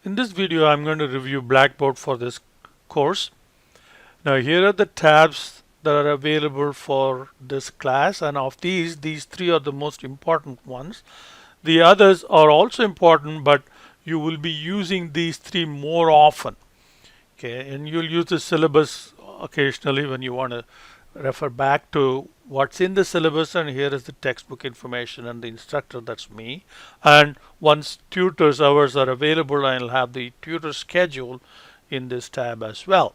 In this video, I'm going to review Blackboard for this course. Now, here are the tabs that are available for this class, and of these three are the most important ones. The others are also important, but you will be using these three more often. Okay, and you'll use the syllabus occasionally when you want to refer back to what's in the syllabus, and here is the textbook information and the instructor, that's me. And once tutors hours are available, I'll have the tutor schedule in this tab as well.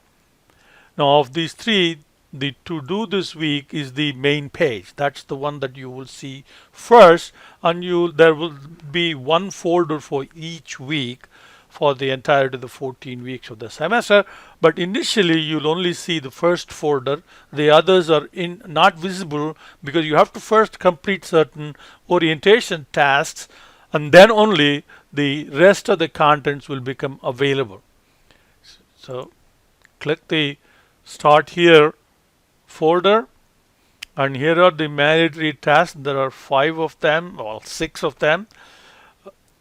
Now, of these three, the to do this week is the main page. That's the one that you will see first, and there will be one folder for each week for the entirety of the 14 weeks of the semester. But initially, you'll only see the first folder. The others are not visible because you have to first complete certain orientation tasks, and then only the rest of the contents will become available. So click the Start Here folder, and here are the mandatory tasks. There are 5 of them, or 6 of them.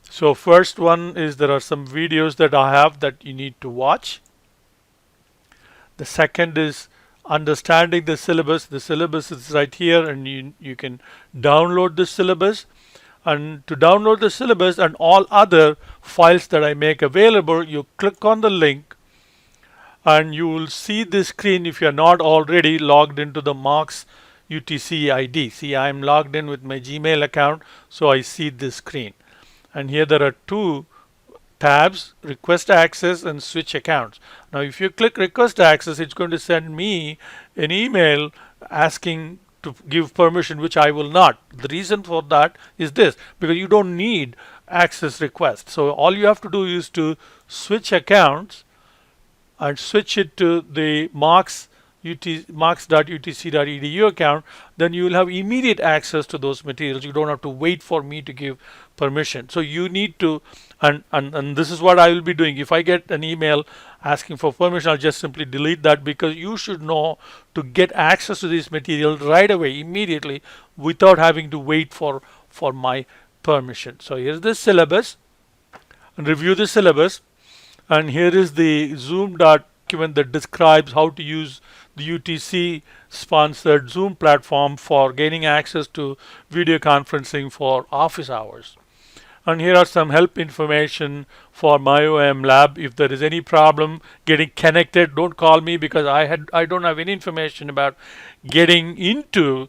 So first one is there are some videos that I have that you need to watch. The second is understanding the syllabus. The syllabus is right here, and you can download the syllabus. And to download the syllabus and all other files that I make available, you click on the link, and you will see this screen if you are not already logged into the Marks UTC ID. See, I am logged in with my Gmail account, so I see this screen. And here there are two tabs, request access and switch accounts. Now, if you click request access, it's going to send me an email asking to give permission, which I will not. The reason for that is this, because you don't need access request. So all you have to do is to switch accounts and switch it to the marks.utc.edu account, then you will have immediate access to those materials. You don't have to wait for me to give permission. So you need to, and this is what I will be doing. If I get an email asking for permission, I'll just simply delete that, because you should know to get access to these materials right away, immediately, without having to wait for my permission. So here's the syllabus, and review the syllabus. And here is the Zoom document that describes how to use the UTC sponsored Zoom platform for gaining access to video conferencing for office hours. And here are some help information for MyOM Lab. If there is any problem getting connected, don't call me, because I don't have any information about getting into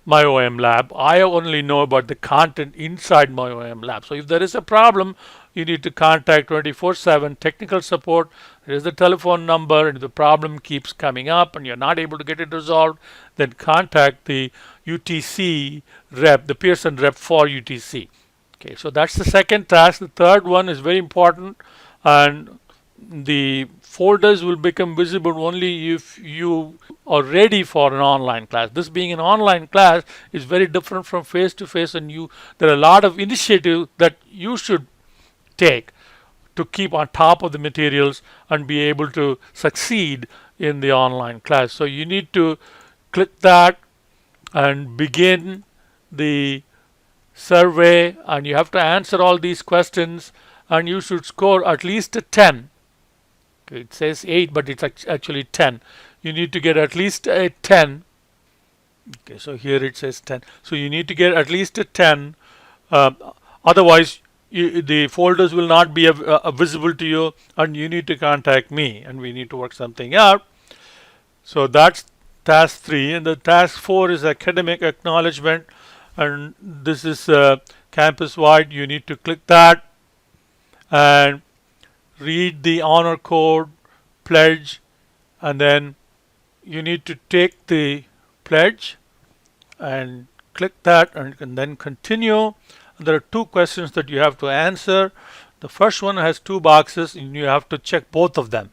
MyOM Lab. I only know about the content inside MyOM Lab. So if there is a problem, you need to contact 24/7 technical support. There is the telephone number, and if the problem keeps coming up and you're not able to get it resolved, then contact the UTC rep, the Pearson rep for UTC. Okay, so that's the second task. The third one is very important, and the folders will become visible only if you are ready for an online class. This being an online class is very different from face-to-face, and there are a lot of initiatives that you should take to keep on top of the materials and be able to succeed in the online class. So you need to click that and begin the survey, and you have to answer all these questions, and you should score at least a 10. Okay, it says 8, but it's actually 10. You need to get at least a 10. Okay, so here it says 10. So you need to get at least a 10. Otherwise, the folders will not be visible to you, and you need to contact me, and we need to work something out. So that's task 3, and the task 4 is academic acknowledgement, and this is campus wide. You need to click that and read the honor code, pledge, and then you need to take the pledge and click that, and then continue. There are 2 questions that you have to answer. The first one has 2 boxes, and you have to check both of them.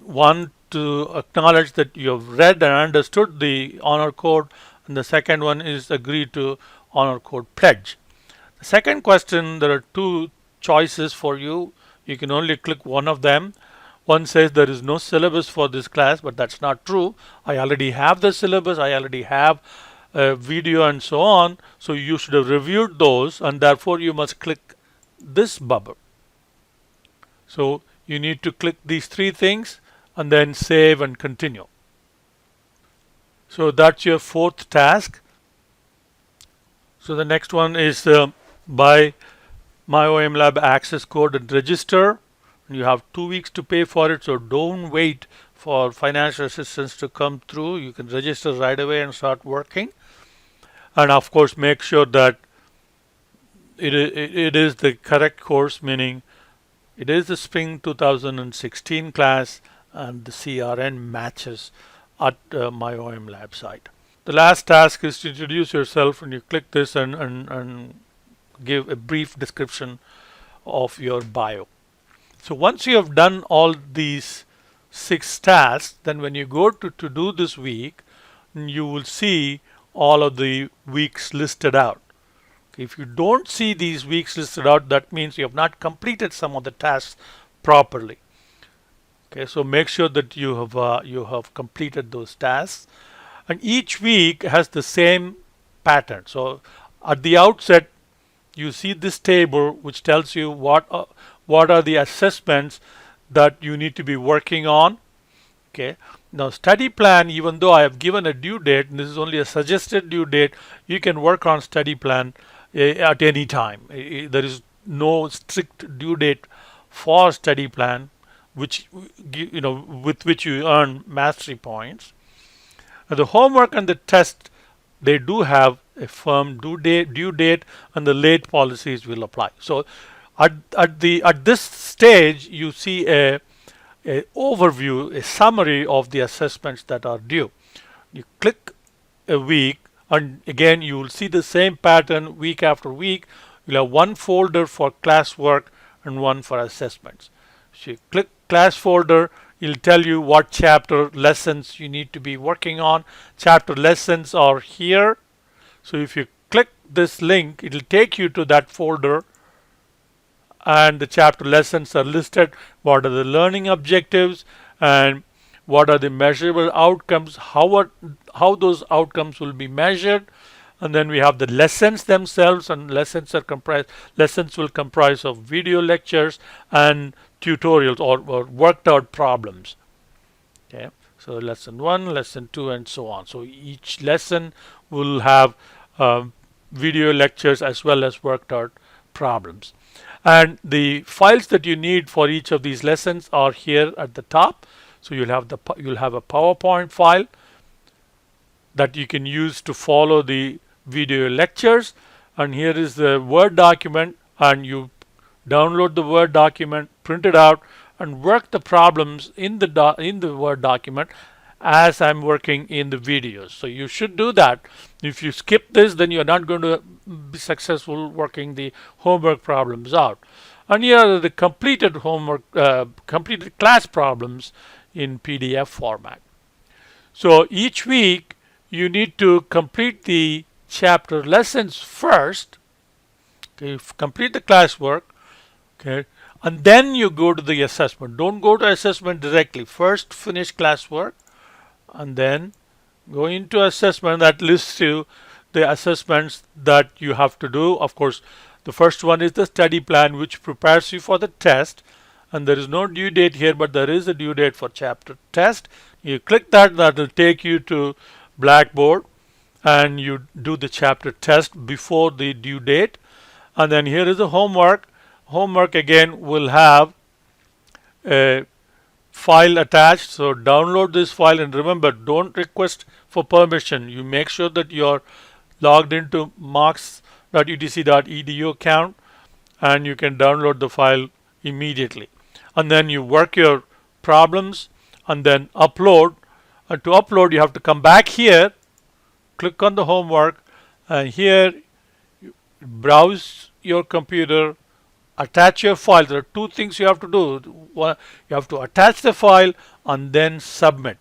One, to acknowledge that you have read and understood the honor code, and the second one is agree to honor code pledge. The second question, there are 2 choices for you. You can only click one of them. One says there is no syllabus for this class, but that's not true. I already have the syllabus. I already have video and so on. So you should have reviewed those, and therefore you must click this bubble. So you need to click these three things and then save and continue. So that's your fourth task. So the next one is buy MyOMLab access code and register. You have 2 weeks to pay for it, so don't wait for financial assistance to come through. You can register right away and start working. And of course, make sure that it is the correct course, meaning it is the spring 2016 class and the CRN matches at MyOMLab site. The last task is to introduce yourself, and you click this and give a brief description of your bio. So once you have done all these 6 tasks, then when you go to do this week, you will see all of the weeks listed out. If you don't see these weeks listed out, that means you have not completed some of the tasks properly. Okay, so make sure that you have completed those tasks, and each week has the same pattern. So at the outset, you see this table which tells you what are the assessments that you need to be working on. Okay. Now study plan, even though I have given a due date, and this is only a suggested due date, you can work on study plan at any time. There is no strict due date for study plan, which with which you earn mastery points. Now the homework and the test, they do have a firm due date, and the late policies will apply. So at this stage, you see a overview, a summary of the assessments that are due. You click a week, and again you will see the same pattern week after week. You'll have one folder for classwork and one for assessments. So you click class folder, it'll tell you what chapter lessons you need to be working on. Chapter lessons are here. So if you click this link, it'll take you to that folder, and the chapter lessons are listed. What are the learning objectives and what are the measurable outcomes, how those outcomes will be measured. And then we have the lessons themselves, and lessons will comprise of video lectures and tutorials or worked out problems. Okay, so lesson 1, lesson 2, and so on. So each lesson will have video lectures as well as worked out problems. And the files that you need for each of these lessons are here at the top. So you'll have a PowerPoint file that you can use to follow the video lectures, and here is the Word document, and you download the Word document, print it out, and work the problems in the Word document as I'm working in the videos. So you should do that. If you skip this, then you're not going to be successful working the homework problems out. And here are the completed homework, completed class problems in PDF format. So each week you need to complete the chapter lessons first. Okay, complete the classwork. Okay, and then you go to the assessment. Don't go to assessment directly. First finish classwork, and then go into assessment. That lists you the assessments that you have to do. Of course, the first one is the study plan, which prepares you for the test, and there is no due date here, but there is a due date for chapter test. You click that will take you to Blackboard, and you do the chapter test before the due date. And then here is the homework. Homework again will have a file attached, so download this file, and remember, don't request for permission. You make sure that you're logged into marks.utc.edu account, and you can download the file immediately. And then you work your problems and then upload. And to upload, you have to come back here, click on the homework, and here browse your computer, attach your file. There are two things you have to do. One, you have to attach the file and then submit.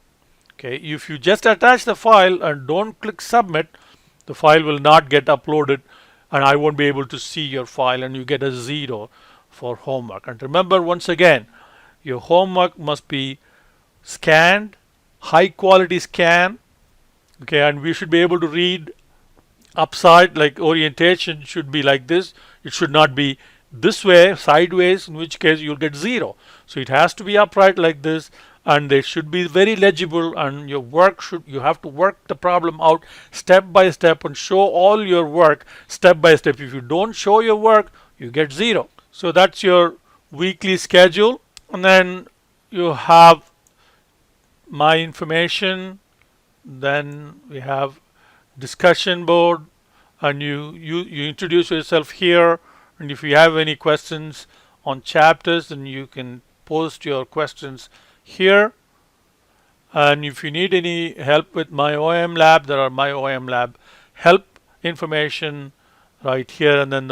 Okay, if you just attach the file and don't click submit, the file will not get uploaded, and I won't be able to see your file, and you get a 0 for homework. And remember, once again, your homework must be scanned, high quality scan. Okay, and we should be able to read upside, like orientation should be like this. It should not be this way, sideways, in which case you'll get 0. So it has to be upright like this, and they should be very legible, and you have to work the problem out step by step and show all your work step by step. If you don't show your work, you get 0. So that's your weekly schedule. And then you have my information, then we have discussion board, and you introduce yourself here, and if you have any questions on chapters, then you can post your questions here. And if you need any help with my OM lab, there are my OM lab help information right here, and then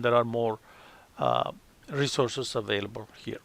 there are more resources available here.